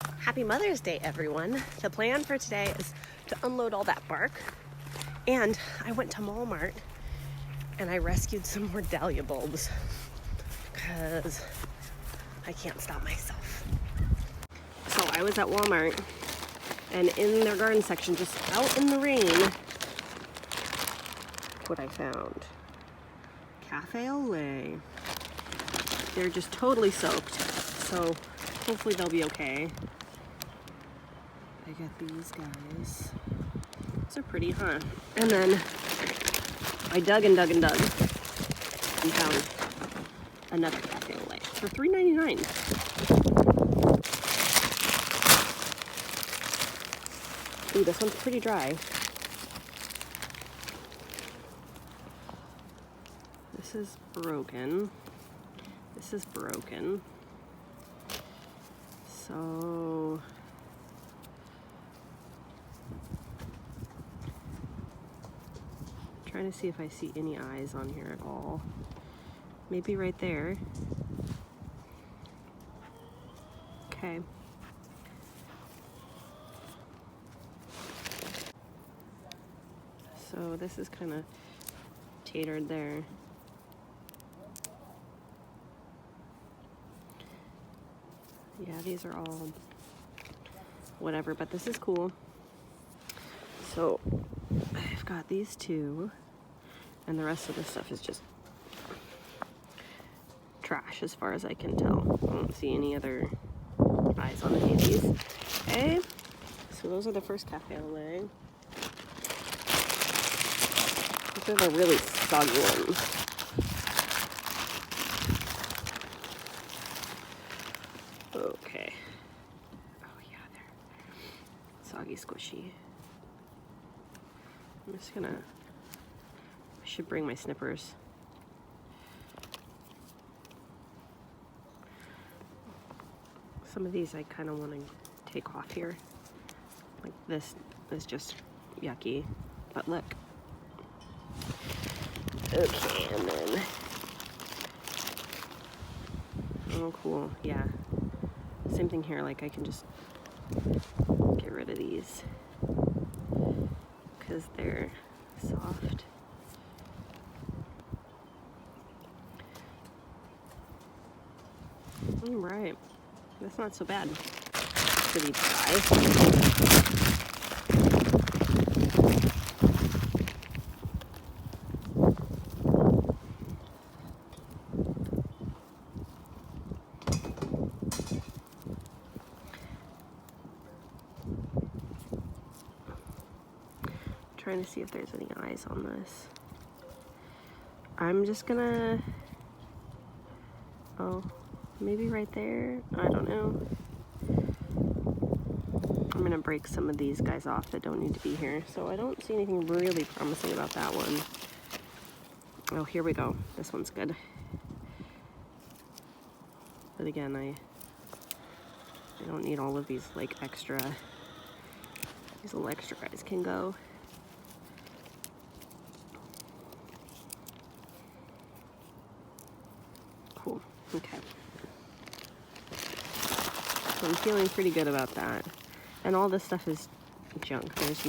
Happy Mother's Day, everyone. The plan for today is to unload all that bark. And I went to Walmart and I rescued some more dahlia bulbs because I can't stop myself. So I was at Walmart and in their garden section, just out in the rain, look what I found. Cafe au lait. They're just totally soaked, so hopefully they'll be okay. I got these guys. These are pretty, huh? And then I dug and found another cafe au lait for $3.99. Ooh, this one's pretty dry. This is broken. This is broken. So trying to see if I see any eyes on here at all. Maybe right there. Okay. So this is kind of tatered there. Yeah, these are all whatever, but this is cool. So I've got these two, and the rest of the stuff is just trash as far as I can tell. I don't see any other eyes on any of these. Okay, so those are the first cafe au lait. These are the really soggy ones. Okay. Oh yeah, they're soggy, squishy. I'm just gonna, I should bring my snippers. Some of these I kind of want to take off here. Like this is just yucky, but look. Okay, and then, oh cool, yeah. Same thing here, like I can just get rid of these because they're soft. All right, that's not so bad. Pretty dry. Trying to see if there's any eyes on this. I'm just gonna, oh, maybe right there, I don't know. I'm gonna break some of these guys off that don't need to be here. So I don't see anything really promising about that one. Oh, here we go. This one's good. But again, I don't need all of these like extra, these little extra guys can go. Cool, okay. So I'm feeling pretty good about that. And all this stuff is junk. There's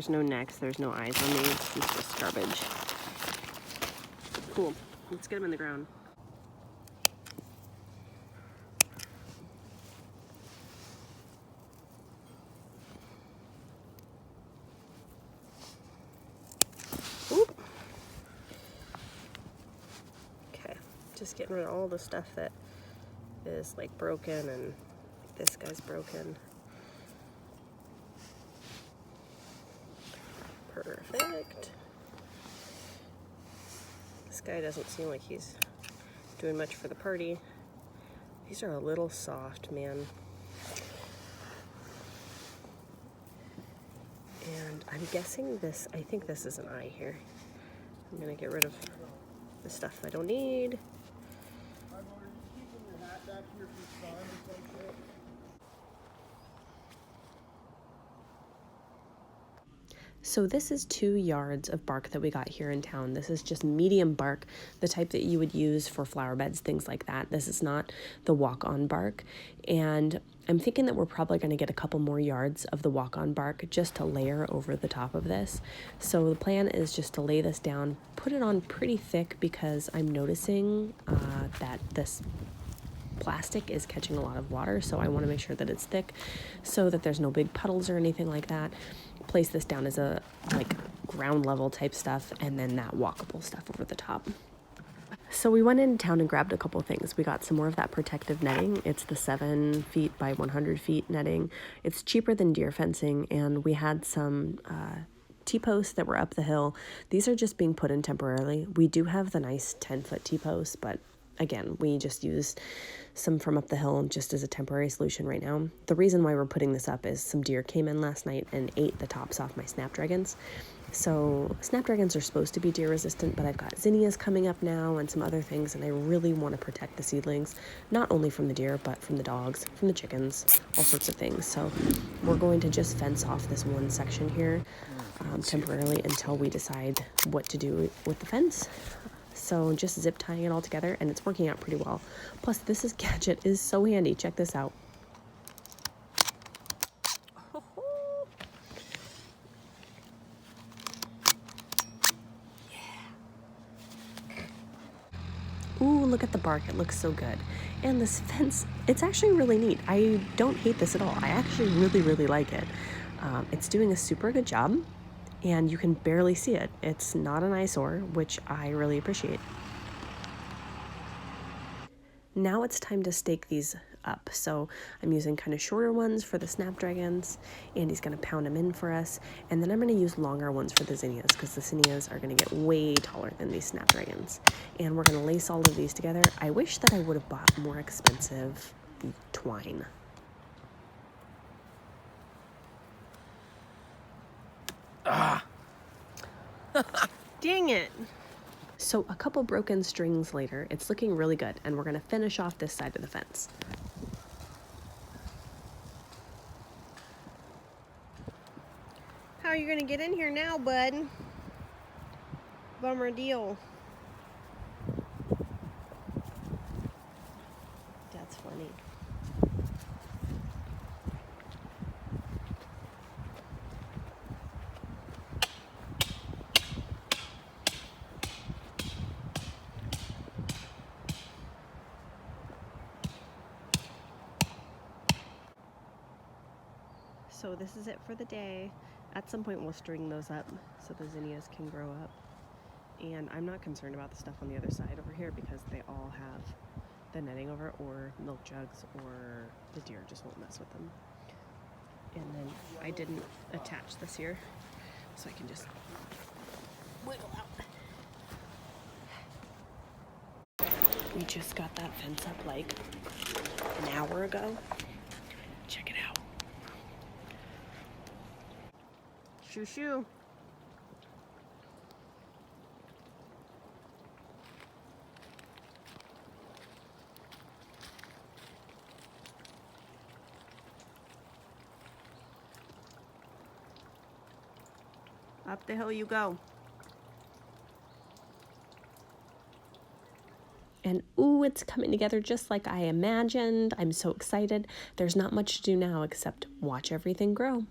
no necks, there's no eyes on these. It's just garbage. Cool, let's get them in the ground. Oop. Okay, just getting rid of all the stuff that is like broken, and this guy's broken. Perfect. This guy doesn't seem like he's doing much for the party. These are a little soft, man. And I'm guessing this, I think this is an eye here. I'm gonna get rid of the stuff I don't need. So this is 2 yards of bark that we got here in town. This is just medium bark, the type that you would use for flower beds, things like that. This is not the walk-on bark. And I'm thinking that we're probably going to get a couple more yards of the walk-on bark just to layer over the top of this. So the plan is just to lay this down, put it on pretty thick because I'm noticing that this plastic is catching a lot of water, so I want to make sure that it's thick so that there's no big puddles or anything like that. Place this down as a like ground level type stuff, and then that walkable stuff over the top. So we went into town and grabbed a couple things. We got some more of that protective netting. It's the 7 feet by 100 feet netting. It's cheaper than deer fencing, and we had some T-posts that were up the hill. These are just being put in temporarily. We do have the nice 10-foot T-posts, but again, we just used some from up the hill just as a temporary solution right now. The reason why we're putting this up is some deer came in last night and ate the tops off my snapdragons. So snapdragons are supposed to be deer resistant, but I've got zinnias coming up now and some other things, and I really want to protect the seedlings, not only from the deer, but from the dogs, from the chickens, all sorts of things. So we're going to just fence off this one section here temporarily until we decide what to do with the fence. So just zip tying it all together, and it's working out pretty well. Plus, this gadget is so handy. Check this out. Ooh, look at the bark. It looks so good. And this fence, it's actually really neat. I don't hate this at all. I actually really, really like it. It's doing a super good job, and you can barely see it. It's not an eyesore, which I really appreciate. Now it's time to stake these up. So I'm using kind of shorter ones for the snapdragons. Andy's going to pound them in for us. And then I'm going to use longer ones for the zinnias, because the zinnias are going to get way taller than these snapdragons. And we're going to lace all of these together. I wish that I would have bought more expensive twine. Ah! Dang it. So a couple broken strings later, it's looking really good, and we're going to finish off this side of the fence. How are you going to get in here now, bud? Bummer deal. That's funny. So this is it for the day. At some point we'll string those up so the zinnias can grow up. And I'm not concerned about the stuff on the other side over here because they all have the netting over, or milk jugs, or the deer just won't mess with them. And then I didn't attach this here, so I can just wiggle out. We just got that fence up like an hour ago. Check it out. Shoo shoo. Up the hill you go. And ooh, it's coming together just like I imagined. I'm so excited. There's not much to do now except watch everything grow.